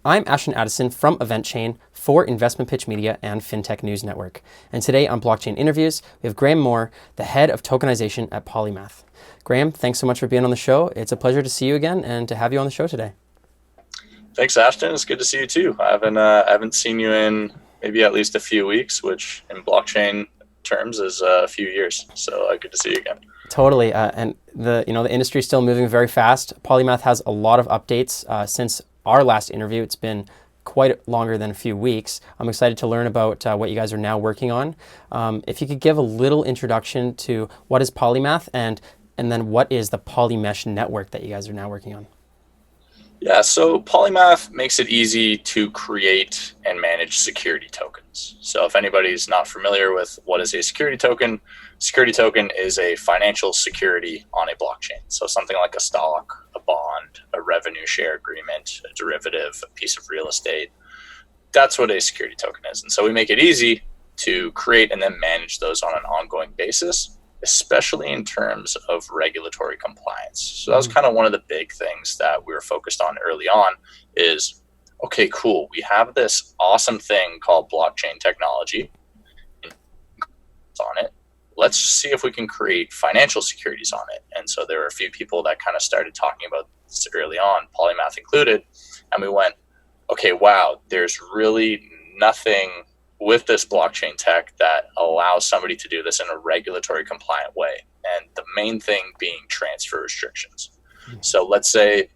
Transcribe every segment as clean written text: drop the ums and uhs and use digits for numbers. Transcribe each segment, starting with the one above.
I'm Ashton Addison from Event Chain for Investmentpitch Media and FinTech News Network. And today on Blockchain Interviews, we have Graeme Moore, the head of tokenization at Polymath. Graeme, thanks so much for being on the show. It's a pleasure to see you again and to have you on the show today. Thanks, Ashton. It's good to see you too. I haven't seen you in maybe at least a few weeks, which in blockchain terms is a few years. So good to see you again. Totally, and the industry is still moving very fast. Polymath has a lot of updates since our last interview. It's been quite longer than a few weeks. I'm excited to learn about what you guys are now working on. If you could give a little introduction to what is Polymath and then what is the Polymesh network that you guys are now working on. Yeah, so Polymath makes it easy to create and manage security tokens. So if anybody's not familiar with what is a security token is a financial security on a blockchain. So something like a stock, a bond, a revenue share agreement, a derivative, a piece of real estate. That's what a security token is. And so we make it easy to create and then manage those on an ongoing basis, especially in terms of regulatory compliance. So that was kind of one of the big things that we were focused on early on is, okay, cool. We have this awesome thing called blockchain technology on it. Let's see if we can create financial securities on it. And so there were a few people that kind of started talking about this early on, Polymath included. And we went, okay, wow, there's really nothing with this blockchain tech that allows somebody to do this in a regulatory compliant way. And the main thing being transfer restrictions. So let's say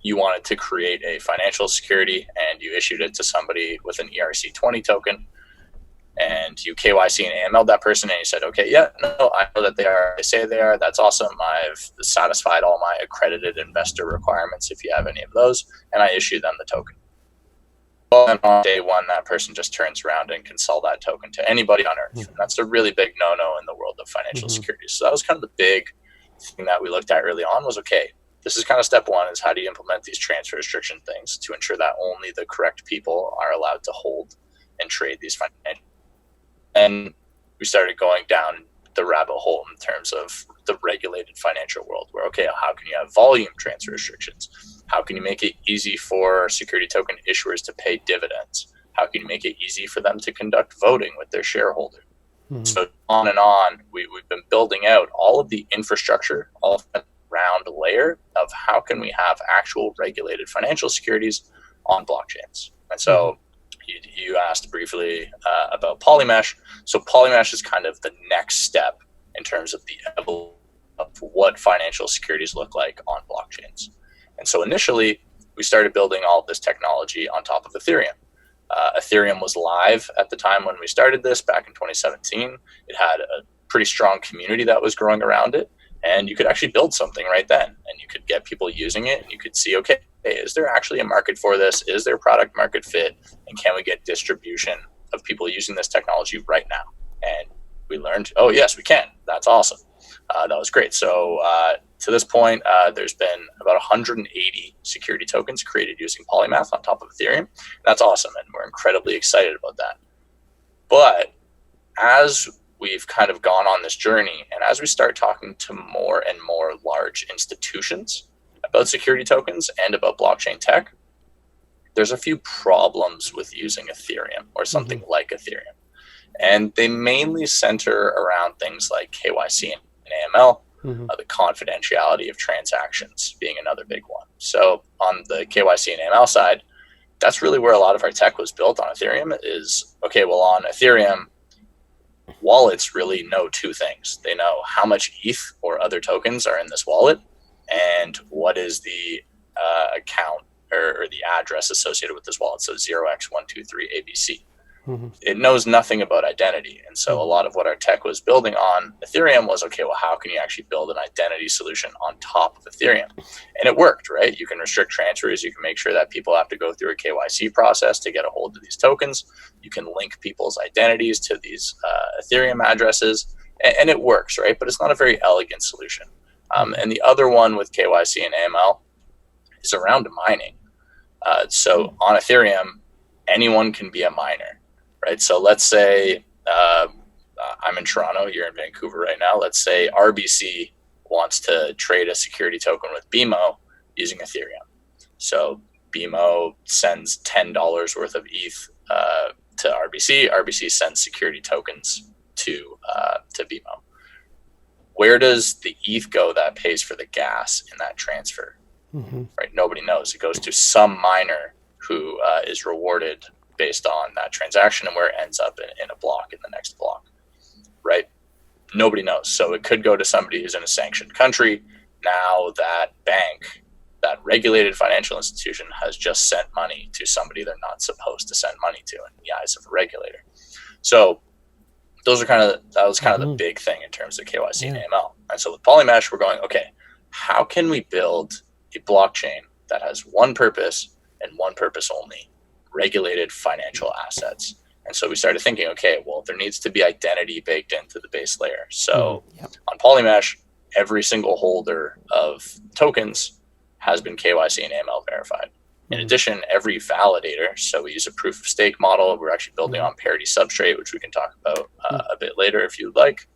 you wanted to create a financial security and you issued it to somebody with an ERC20 token and you KYC and AML that person and you said, okay, yeah, no, I know that they say they are. That's awesome. I've satisfied all my accredited investor requirements if you have any of those, and I issue them the token. And on day one, that person just turns around and can sell that token to anybody on earth. And that's a really big no-no in the world of financial securities. So that was kind of the big thing that we looked at early on was, okay, this is kind of step one is how do you implement these transfer restriction things to ensure that only the correct people are allowed to hold and trade these financial. And we started going down the rabbit hole in terms of the regulated financial world where, okay, how can you have volume transfer restrictions? How can you make it easy for security token issuers to pay dividends? How can you make it easy for them to conduct voting with their shareholders? So on and on, we've been building out all of the infrastructure, all of round layer of how can we have actual regulated financial securities on blockchains. And so you asked briefly about Polymesh. So Polymesh is kind of the next step in terms of the evolution of what financial securities look like on blockchains. And so initially, we started building all of this technology on top of Ethereum. Ethereum was live at the time when we started this back in 2017. It had a pretty strong community that was growing around it. And you could actually build something right then. And you could get people using it. And you could see, okay, is there actually a market for this? Is there product market fit? And can we get distribution of people using this technology right now? And we learned, oh, yes, we can. That's awesome. That was great. So to this point, there's been about 180 security tokens created using Polymath on top of Ethereum. That's awesome. And we're incredibly excited about that. But as we've kind of gone on this journey, and as we start talking to more and more large institutions about security tokens and about blockchain tech, there's a few problems with using Ethereum or something like Ethereum. And they mainly center around things like KYC and AML, the confidentiality of transactions being another big one. So on the KYC and AML side, that's really where a lot of our tech was built on Ethereum is, okay, well, on Ethereum, wallets really know two things. They know how much ETH or other tokens are in this wallet and what is the account or the address associated with this wallet. So 0x123ABC. It knows nothing about identity. And so a lot of what our tech was building on Ethereum was, okay, well, how can you actually build an identity solution on top of Ethereum? And it worked, right? You can restrict transfers. You can make sure that people have to go through a KYC process to get a hold of these tokens. You can link people's identities to these Ethereum addresses. And it works, right? But it's not a very elegant solution. And the other one with KYC and AML is around mining. So on Ethereum, anyone can be a miner. Right. So let's say I'm in Toronto, you're in Vancouver right now. Let's say RBC wants to trade a security token with BMO using Ethereum. So BMO sends $10 worth of ETH to RBC. RBC sends security tokens to BMO. Where does the ETH go that pays for the gas in that transfer? Right? Nobody knows. It goes to some miner who is rewarded based on that transaction and where it ends up in a block, in the next block, right? Nobody knows. So it could go to somebody who's in a sanctioned country. Now that bank, that regulated financial institution, has just sent money to somebody they're not supposed to send money to in the eyes of a regulator. So that was kind of the big thing in terms of KYC and AML. And so with Polymesh, we're going, okay, how can we build a blockchain that has one purpose and one purpose only: regulated financial assets? And so we started thinking, okay, well, there needs to be identity baked into the base layer. So on Polymesh, every single holder of tokens has been KYC and AML verified. In addition, every validator, so we use a proof of stake model. We're actually building on parity substrate, which we can talk about a bit later if you'd like.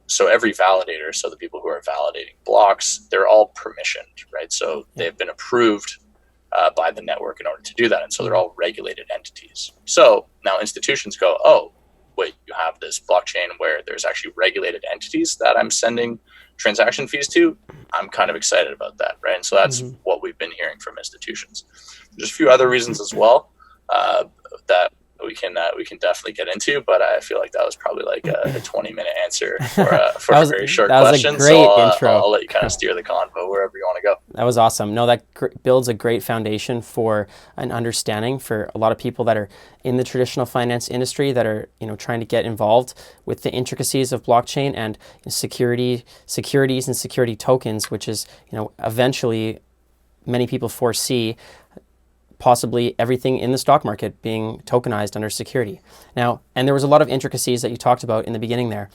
So every validator, so the people who are validating blocks, they're all permissioned, right? So they've been approved by the network in order to do that. And so they're all regulated entities. So now institutions go, oh, wait, you have this blockchain where there's actually regulated entities that I'm sending transaction fees to. I'm kind of excited about that, right? And so that's what we've been hearing from institutions. There's a few other reasons as well that we can definitely get into, but I feel like that was probably like a 20-minute answer for a very short question. So intro. I'll let you kind of steer the convo wherever you want to go. That was awesome. No, that builds a great foundation for an understanding for a lot of people that are in the traditional finance industry that are, trying to get involved with the intricacies of blockchain and securities and security tokens, which is, eventually many people foresee possibly everything in the stock market being tokenized under security. Now, and there was a lot of intricacies that you talked about in the beginning there,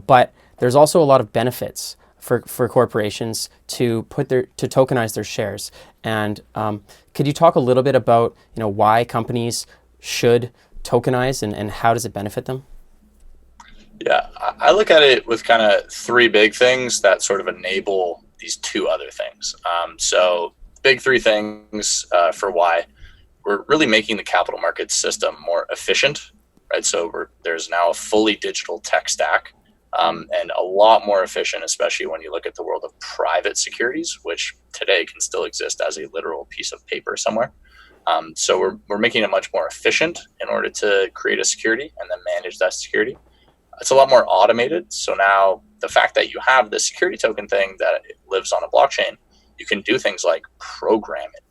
but there's also a lot of benefits for corporations to tokenize their shares. And could you talk a little bit about why companies should tokenize and how does it benefit them? Yeah, I look at it with kind of three big things that sort of enable these two other things. So big three things for why we're really making the capital markets system more efficient, right? So there's now a fully digital tech stack and a lot more efficient, especially when you look at the world of private securities, which today can still exist as a literal piece of paper somewhere. So we're making it much more efficient in order to create a security and then manage that security. It's a lot more automated. So now the fact that you have the security token thing that it lives on a blockchain, you can do things like program it.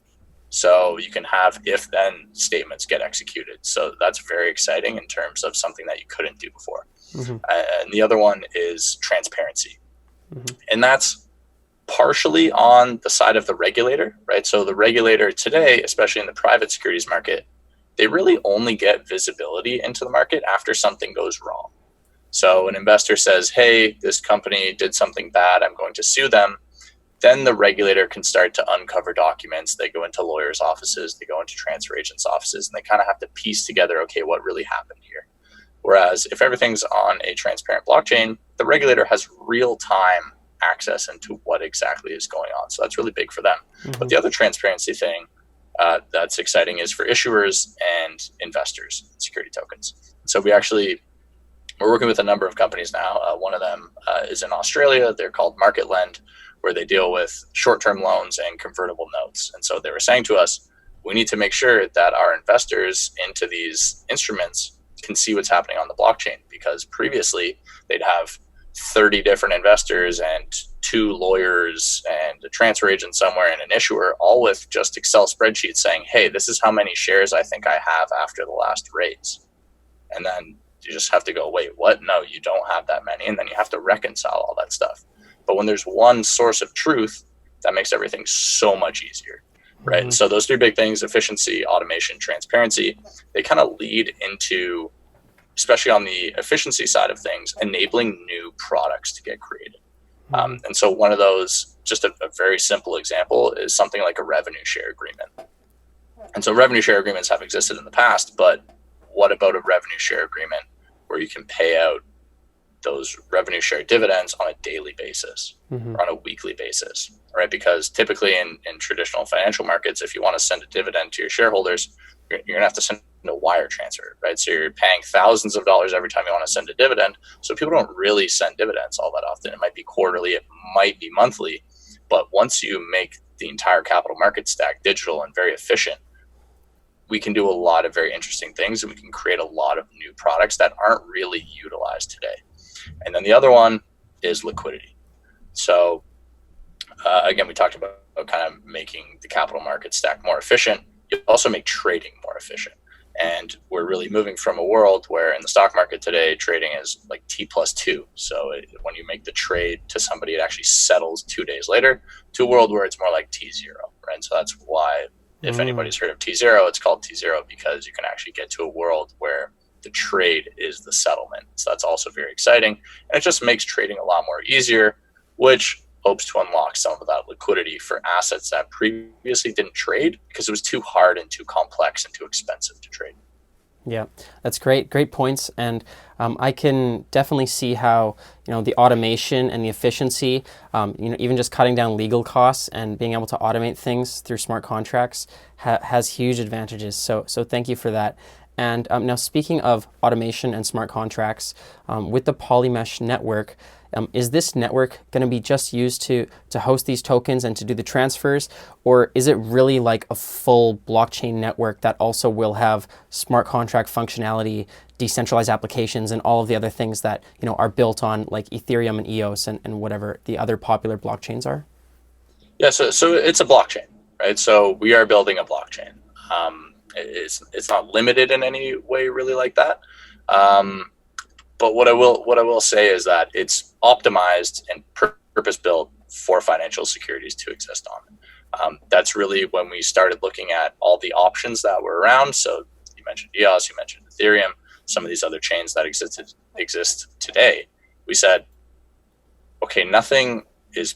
So you can have if-then statements get executed. So that's very exciting in terms of something that you couldn't do before. And the other one is transparency. And that's partially on the side of the regulator, right? So the regulator today, especially in the private securities market, they really only get visibility into the market after something goes wrong. So an investor says, hey, this company did something bad, I'm going to sue them. Then the regulator can start to uncover documents. They go into lawyers' offices, they go into transfer agents' offices, and they kind of have to piece together, okay, what really happened here? Whereas if everything's on a transparent blockchain, the regulator has real-time access into what exactly is going on. So that's really big for them. But the other transparency thing that's exciting is for issuers and investors, security tokens. So we're working with a number of companies now. One of them is in Australia. They're called Market Lend, where they deal with short-term loans and convertible notes. And so they were saying to us, we need to make sure that our investors into these instruments can see what's happening on the blockchain, because previously they'd have 30 different investors and 2 lawyers and a transfer agent somewhere and an issuer, all with just Excel spreadsheets saying, hey, this is how many shares I think I have after the last raise. And then you just have to go, wait, what? No, you don't have that many. And then you have to reconcile all that stuff. But when there's one source of truth, that makes everything so much easier, right? And so those three big things, efficiency, automation, transparency, they kind of lead into, especially on the efficiency side of things, enabling new products to get created. And so one of those, just a very simple example, is something like a revenue share agreement. And so revenue share agreements have existed in the past, but what about a revenue share agreement where you can pay out those revenue share dividends on a daily basis or on a weekly basis, right? Because typically in traditional financial markets, if you want to send a dividend to your shareholders, you're going to have to send a wire transfer, right? So you're paying thousands of dollars every time you want to send a dividend. So people don't really send dividends all that often. It might be quarterly, it might be monthly. But once you make the entire capital market stack digital and very efficient, we can do a lot of very interesting things, and we can create a lot of new products that aren't really utilized today. And then the other one is liquidity. So again, we talked about kind of making the capital market stack more efficient. You also make trading more efficient. And we're really moving from a world where in the stock market today, trading is like T+2. So when you make the trade to somebody, it actually settles 2 days later, to a world where it's more like T0, right? So that's why, if anybody's heard of T0, it's called T0 because you can actually get to a world where the trade is the settlement. So that's also very exciting. And it just makes trading a lot more easier, which hopes to unlock some of that liquidity for assets that previously didn't trade because it was too hard and too complex and too expensive to trade. Yeah, that's great. Great points. And I can definitely see how, the automation and the efficiency, even just cutting down legal costs and being able to automate things through smart contracts has huge advantages. So thank you for that. And now speaking of automation and smart contracts, with the Polymesh network, is this network going to be just used to host these tokens and to do the transfers, or is it really like a full blockchain network that also will have smart contract functionality, decentralized applications, and all of the other things that are built on like Ethereum and EOS and whatever the other popular blockchains are? Yeah, so it's a blockchain, right? So we are building a blockchain. It's not limited in any way really like that. But what I will say is that it's optimized and purpose built for financial securities to exist on. That's really when we started looking at all the options that were around. So you mentioned EOS, you mentioned Ethereum, some of these other chains that exist today. We said, okay, nothing is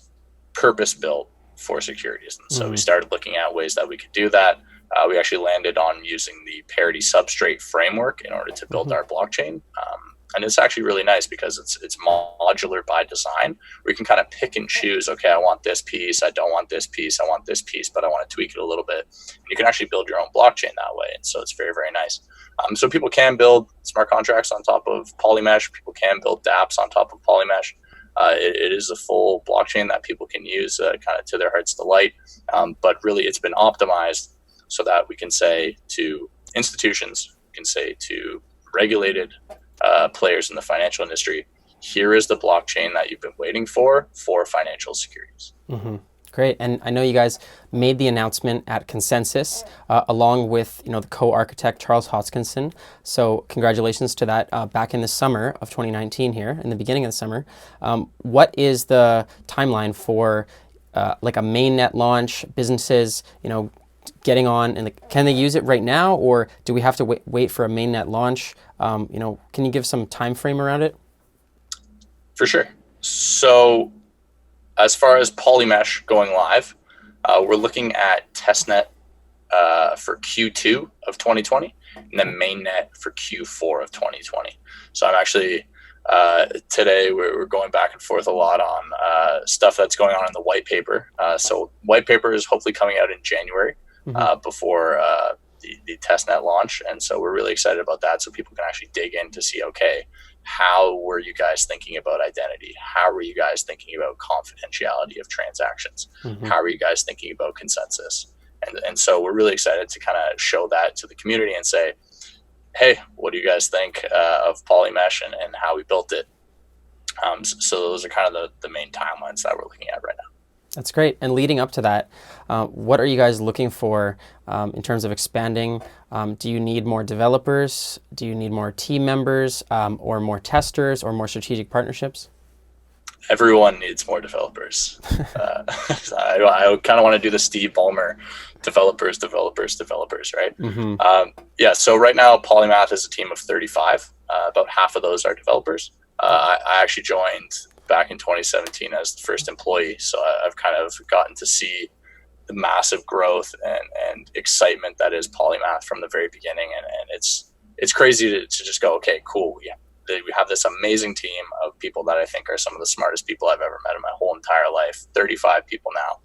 purpose built for securities. And so we started looking at ways that we could do that. We actually landed on using the parity substrate framework in order to build our blockchain. And it's actually really nice because it's modular by design, where you can kind of pick and choose, okay, I want this piece, I don't want this piece, I want this piece, but I want to tweak it a little bit. And you can actually build your own blockchain that way. And so it's very, very nice. So people can build smart contracts on top of Polymesh. People can build dApps on top of Polymesh. It is a full blockchain that people can use kind of to their heart's delight. But really, it's been optimized so that we can say to institutions, we can say to regulated players in the financial industry, here is the blockchain that you've been waiting for financial securities. Great. And I know you guys made the announcement at Consensus along with the co-architect Charles Hoskinson. So congratulations to that back in the summer of 2019 here, in the beginning of the summer. What is the timeline for like a mainnet launch, businesses, getting on, and can they use it right now, or do we have to wait for a mainnet launch? Can you give some time frame around it? For sure. So as far as Polymesh going live, we're looking at testnet for Q2 of 2020 and then mainnet for Q4 of 2020. So I'm actually today we're going back and forth a lot on stuff that's going on in the white paper. So white paper is hopefully coming out in January before the testnet launch. And so we're really excited about that, so people can actually dig in to see, okay, how were you guys thinking about identity? How were you guys thinking about confidentiality of transactions? How are you guys thinking about consensus? And so we're really excited to kind of show that to the community and say, hey, what do you guys think of Polymesh and how we built it? So those are kind of the main timelines that we're looking at right now. That's great. And leading up to that, what are you guys looking for in terms of expanding? Do you need more developers? Do you need more team members or more testers or more strategic partnerships? Everyone needs more developers. I kind of want to do the Steve Ballmer developers, right? Yeah, so right now Polymath is a team of 35. About half of those are developers. I actually joined back in 2017 as the first employee. So I've kind of gotten to see the massive growth and excitement that is Polymath from the very beginning. And it's crazy to just go, okay, cool. we have this amazing team of people that I think are some of the smartest people I've ever met in my whole entire life. 35 people now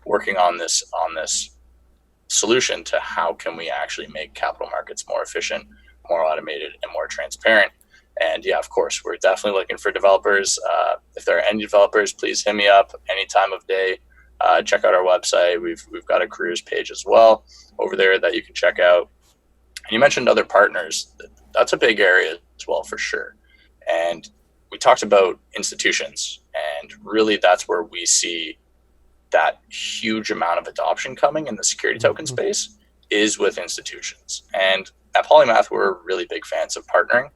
working on this solution to how can we actually make capital markets more efficient, more automated, and more transparent. And yeah, of course, we're definitely looking for developers. If there are any developers, please hit me up any time of day. Check out our website. We've got a careers page as well over there that you can check out. And you mentioned other partners. That's a big area as well, for sure. And we talked about institutions, and really that's where we see that huge amount of adoption coming in the security token space is with institutions. And at Polymath, we're really big fans of partnering.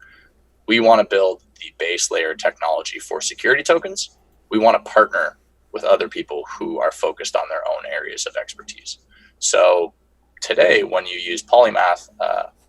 We want to build the base layer technology for security tokens. We want to partner with other people who are focused on their own areas of expertise. So today, when you use Polymath,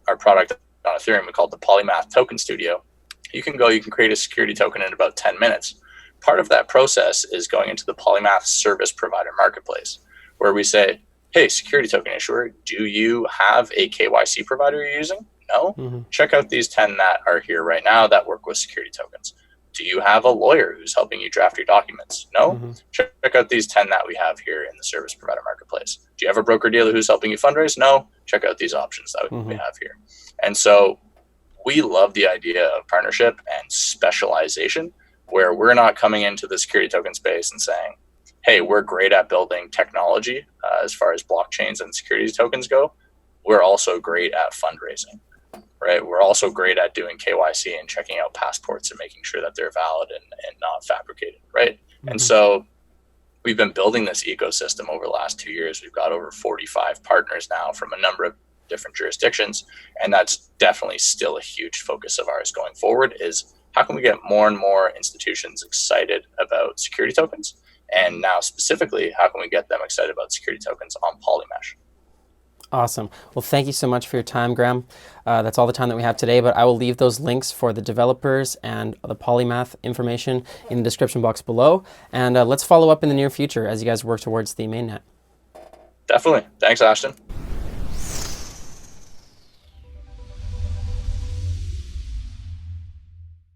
our product on Ethereum, we call it the Polymath Token Studio. You can create a security token in about 10 minutes. Part of that process is going into the Polymath service provider marketplace, where we say, hey, security token issuer, do you have a KYC provider you're using? No? Check out these 10 that are here right now that work with security tokens. Do you have a lawyer who's helping you draft your documents? No? Check out these 10 that we have here in the service provider marketplace. Do you have a broker dealer who's helping you fundraise? No? Check out these options that we have here. And so we love the idea of partnership and specialization, where we're not coming into the security token space and saying, hey, we're great at building technology as far as blockchains and security tokens go. We're also great at fundraising, right? We're also great at doing KYC and checking out passports and making sure that they're valid and not fabricated, right? And so we've been building this ecosystem over the last 2 years. We've got over 45 partners now from a number of different jurisdictions. And that's definitely still a huge focus of ours going forward, is how can we get more and more institutions excited about security tokens? And now specifically, how can we get them excited about security tokens on Polymesh? Awesome. Well, thank you so much for your time, Graeme. That's all the time that we have today, but I will leave those links for the developers and the Polymath information in the description box below. And let's follow up in the near future as you guys work towards the mainnet. Definitely. Thanks, Ashton.